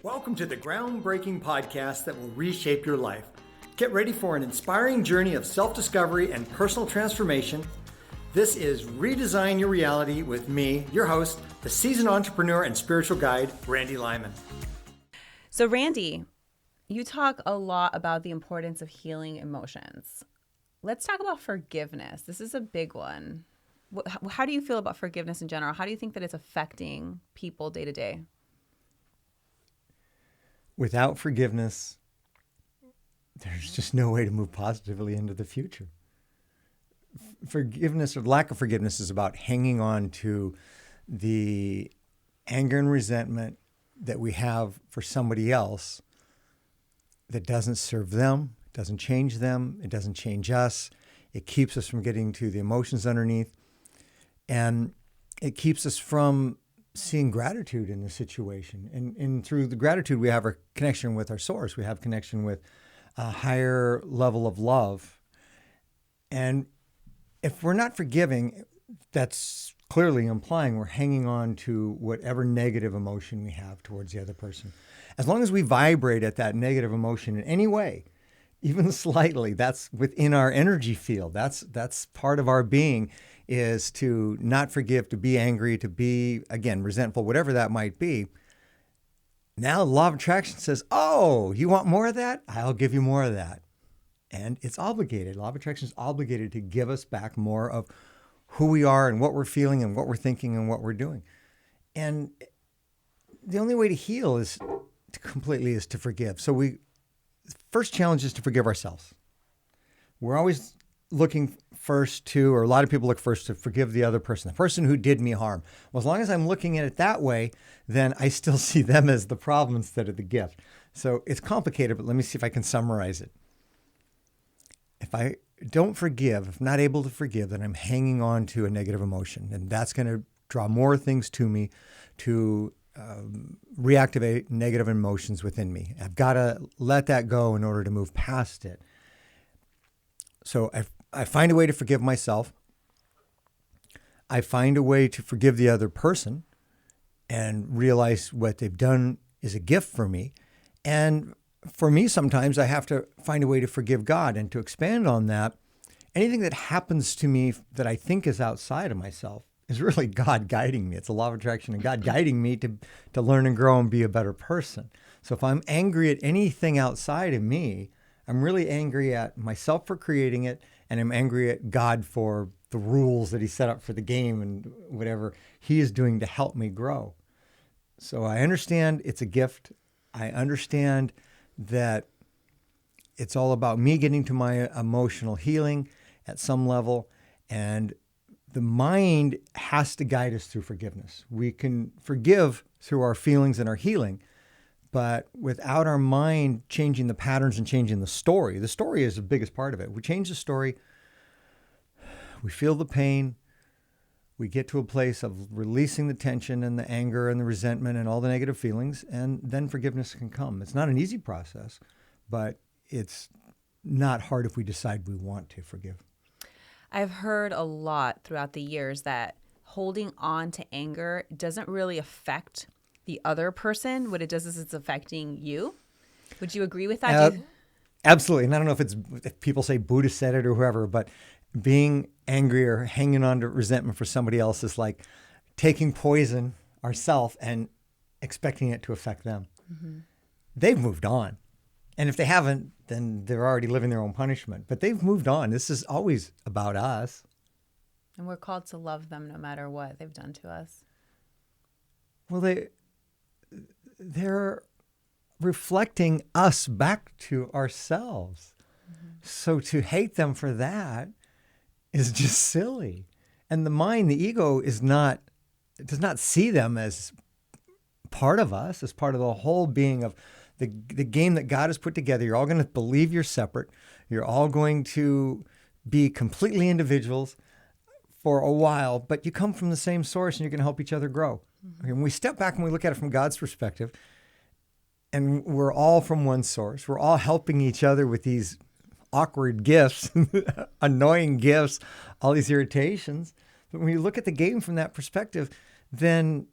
Welcome to the groundbreaking podcast that will reshape your life. Get ready for an inspiring journey of self-discovery and personal transformation. This is Redesign Your Reality with me, your host, the seasoned entrepreneur and spiritual guide, Randy Lyman. So Randy, you talk a lot about the importance of healing emotions. Let's talk about forgiveness. This is a big one. How do you feel about forgiveness in general? How do you think that it's affecting people day to day? Without forgiveness, there's just no way to move positively into the future. Forgiveness or lack of forgiveness is about hanging on to the anger and resentment that we have for somebody else that doesn't serve them, doesn't change them, it doesn't change us. It keeps us from getting to the emotions underneath, and it keeps us from seeing gratitude in the situation. And through the gratitude, we have a connection with our source. We have connection with a higher level of love. And if we're not forgiving, that's clearly implying we're hanging on to whatever negative emotion we have towards the other person. As long as we vibrate at that negative emotion in any way, even slightly, that's within our energy field. That's part of our being, is to not forgive, to be angry, to be, again, resentful, whatever that might be. Now the law of attraction says, oh, you want more of that? I'll give you more of that. And it's obligated. Law of attraction is obligated to give us back more of who we are and what we're feeling and what we're thinking and what we're doing. And the only way to heal is to forgive. So first challenge is to forgive ourselves. We're always looking first to, or a lot of people look first to forgive the other person, the person who did me harm. Well, as long as I'm looking at it that way, then I still see them as the problem instead of the gift. So it's complicated, but let me see if I can summarize it. If I don't forgive, if I'm not able to forgive, then I'm hanging on to a negative emotion, and that's going to draw more things to me to reactivate negative emotions within me. I've got to let that go in order to move past it. So I find a way to forgive myself. I find a way to forgive the other person and realize what they've done is a gift for me. And for me, sometimes I have to find a way to forgive God. And to expand on that, anything that happens to me that I think is outside of myself is really God guiding me. It's a law of attraction and God guiding me to learn and grow and be a better person. So if I'm angry at anything outside of me, I'm really angry at myself for creating it, and I'm angry at God for the rules that he set up for the game and whatever he is doing to help me grow. So I understand it's a gift. I understand that it's all about me getting to my emotional healing at some level, and the mind has to guide us through forgiveness. We can forgive through our feelings and our healing, but without our mind changing the patterns and changing the story is the biggest part of it. We change the story, we feel the pain, we get to a place of releasing the tension and the anger and the resentment and all the negative feelings, and then forgiveness can come. It's not an easy process, but it's not hard if we decide we want to forgive. I've heard a lot throughout the years that holding on to anger doesn't really affect the other person. What it does is it's affecting you. Would you agree with that? Absolutely. And I don't know if people say Buddha said it or whoever, but being angry or hanging on to resentment for somebody else is like taking poison ourselves and expecting it to affect them. Mm-hmm. They've moved on. And if they haven't, then they're already living their own punishment. But they've moved on. This is always about us. And we're called to love them no matter what they've done to us. Well, they're reflecting us back to ourselves. Mm-hmm. So to hate them for that is just silly. And the mind, the ego, does not see them as part of us, as part of the whole being of the game that God has put together. You're all going to believe you're separate. You're all going to be completely individuals for a while, but you come from the same source and you're going to help each other grow. Mm-hmm. When we step back and we look at it from God's perspective, and we're all from one source, we're all helping each other with these awkward gifts, annoying gifts, all these irritations. But when you look at the game from that perspective, then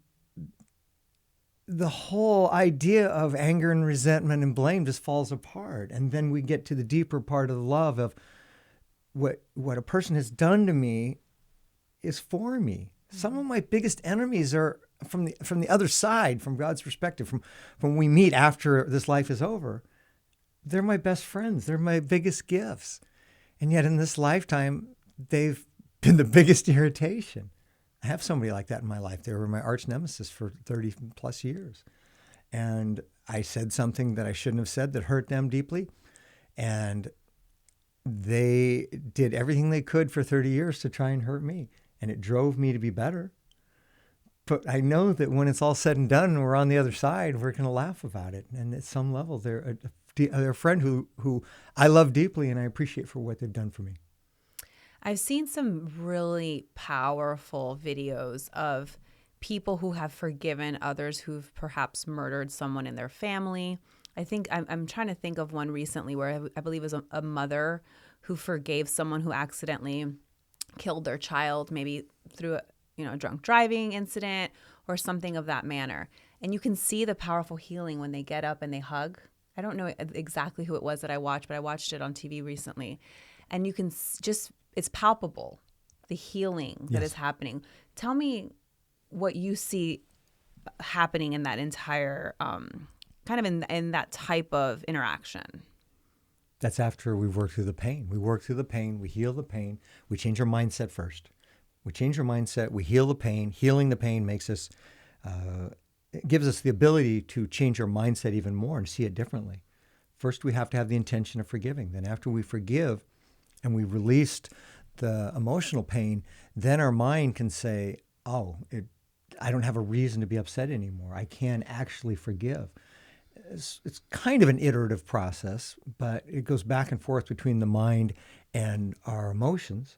the whole idea of anger and resentment and blame just falls apart. And then we get to the deeper part of the love of what a person has done to me is for me. Some of my biggest enemies are from the other side, from God's perspective, from when we meet after this life is over. They're my best friends. They're my biggest gifts. And yet in this lifetime, they've been the biggest irritation. I have somebody like that in my life. They were my arch nemesis for 30 plus years. And I said something that I shouldn't have said that hurt them deeply. And they did everything they could for 30 years to try and hurt me. And it drove me to be better. But I know that when it's all said and done and we're on the other side, we're going to laugh about it. And at some level, they're a friend who I love deeply and I appreciate for what they've done for me. I've seen some really powerful videos of people who have forgiven others who've perhaps murdered someone in their family. I think I'm trying to think of one recently where I believe it was a mother who forgave someone who accidentally killed their child, maybe through a drunk driving incident or something of that manner. And you can see the powerful healing when they get up and they hug. I don't know exactly who it was that I watched, but I watched it on TV recently. And you can just, it's palpable, the healing that is happening. Tell me what you see happening in that entire, kind of in that type of interaction. That's after we've worked through the pain. We work through the pain, we heal the pain, we change our mindset first. We change our mindset, we heal the pain. Healing the pain makes us, it gives us the ability to change our mindset even more and see it differently. First, we have to have the intention of forgiving. Then after we forgive and we released the emotional pain, then our mind can say, I don't have a reason to be upset anymore. I can actually forgive. It's kind of an iterative process, but it goes back and forth between the mind and our emotions.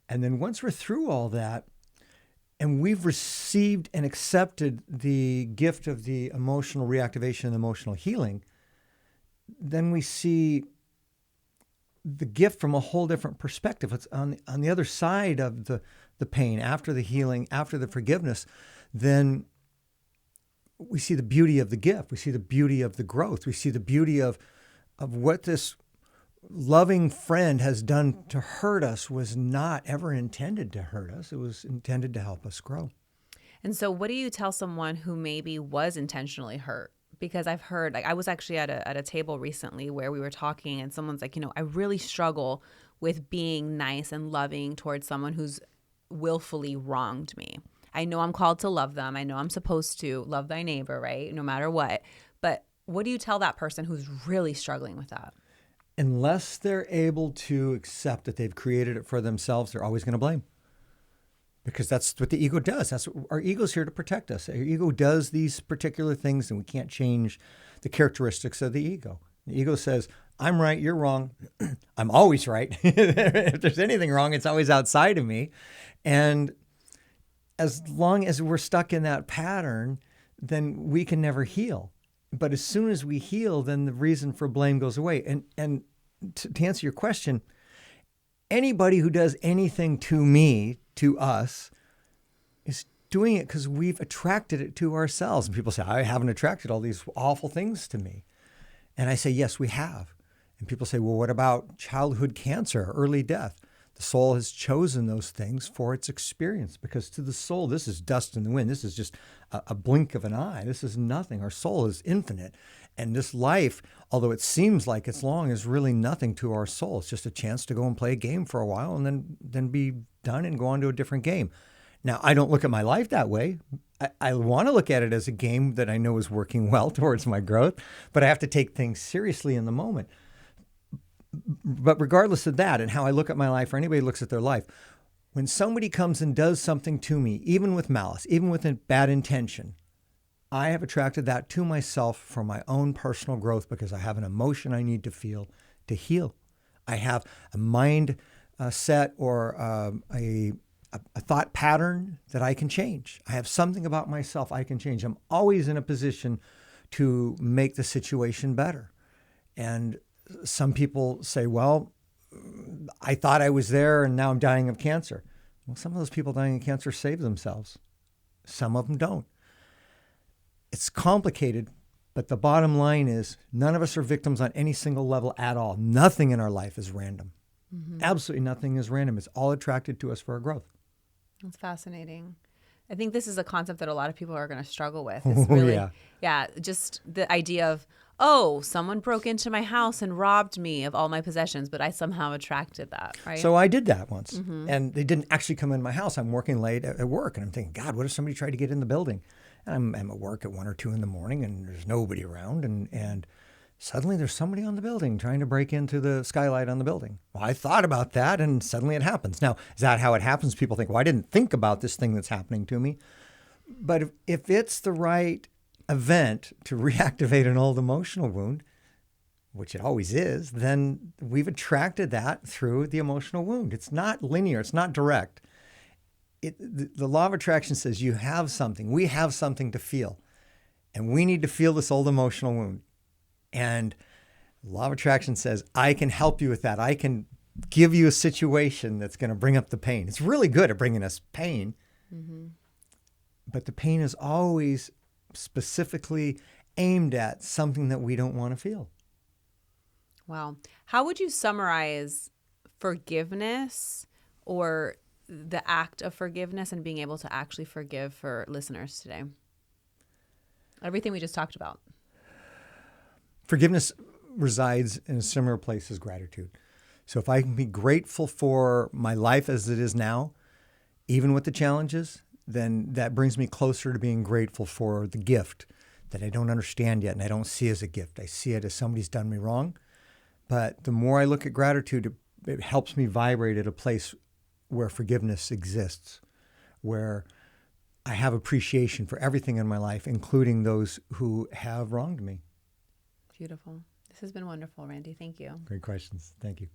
And then once we're through all that, and we've received and accepted the gift of the emotional reactivation and emotional healing, then we see the gift from a whole different perspective. It's on the other side of the pain, after the healing, after the forgiveness, then we see the beauty of the gift. We see the beauty of the growth. We see the beauty of what this loving friend has done to hurt us was not ever intended to hurt us. It was intended to help us grow. And so what do you tell someone who maybe was intentionally hurt? Because I've heard, I was actually at a table recently where we were talking and someone's like, I really struggle with being nice and loving towards someone who's willfully wronged me. I know I'm called to love them. I know I'm supposed to love thy neighbor, right? No matter what. But what do you tell that person who's really struggling with that? Unless they're able to accept that they've created it for themselves, they're always going to blame. Because that's what the ego does. That's what, our ego's here to protect us. Our ego does these particular things, and we can't change the characteristics of the ego. The ego says, I'm right, you're wrong. I'm always right. If there's anything wrong, it's always outside of me. And as long as we're stuck in that pattern, then we can never heal. But as soon as we heal, then the reason for blame goes away. And to answer your question, anybody who does anything to me, to us, is doing it because we've attracted it to ourselves. And people say, I haven't attracted all these awful things to me. And I say, yes, we have. And people say, well, what about childhood cancer, early death? The soul has chosen those things for its experience, because to the soul, this is dust in the wind. This is just a blink of an eye. This is nothing. Our soul is infinite. And this life, although it seems like it's long, is really nothing to our soul. It's just a chance to go and play a game for a while and then be done and go on to a different game. Now, I don't look at my life that way. I want to look at it as a game that I know is working well towards my growth, but I have to take things seriously in the moment. But regardless of that and how I look at my life, or anybody looks at their life, when somebody comes and does something to me, even with malice, even with a bad intention, I have attracted that to myself for my own personal growth, because I have an emotion I need to feel to heal. I have a mind set or a thought pattern that I can change. I have something about myself I can change. I'm always in a position to make the situation better. And some people say, well, I thought I was there and now I'm dying of cancer. Well, some of those people dying of cancer save themselves. Some of them don't. it's complicated, but the bottom line is none of us are victims on any single level at all. Nothing in our life is random. Absolutely nothing is random. It's all attracted to us for our growth. That's fascinating. I think this is a concept that a lot of people are going to struggle with. It's really, just the idea of, oh, someone broke into my house and robbed me of all my possessions, but I somehow attracted that, right? So I did that once, and they didn't actually come in my house. I'm working late at work, and I'm thinking, God, what if somebody tried to get in the building? And I'm at work at 1 or 2 in the morning, and there's nobody around, and suddenly there's somebody on the building trying to break into the skylight on the building. Well, I thought about that, and suddenly it happens. Now, is that how it happens? People think, well, I didn't think about this thing that's happening to me. But if it's the right event to reactivate an old emotional wound, which it always is, then we've attracted that through the emotional wound. It's not linear. It's not direct. The law of attraction says you have something. We have something to feel. And we need to feel this old emotional wound. And the law of attraction says, I can help you with that. I can give you a situation that's going to bring up the pain. It's really good at bringing us pain. But the pain is always specifically aimed at something that we don't want to feel. Wow. How would you summarize forgiveness or the act of forgiveness and being able to actually forgive for listeners today? Everything we just talked about. Forgiveness resides in a similar place as gratitude. So if I can be grateful for my life as it is now, even with the challenges, then that brings me closer to being grateful for the gift that I don't understand yet and I don't see as a gift. I see it as somebody's done me wrong. But the more I look at gratitude, it helps me vibrate at a place where forgiveness exists, where I have appreciation for everything in my life, including those who have wronged me. Beautiful. This has been wonderful, Randy. Thank you. Great questions. Thank you.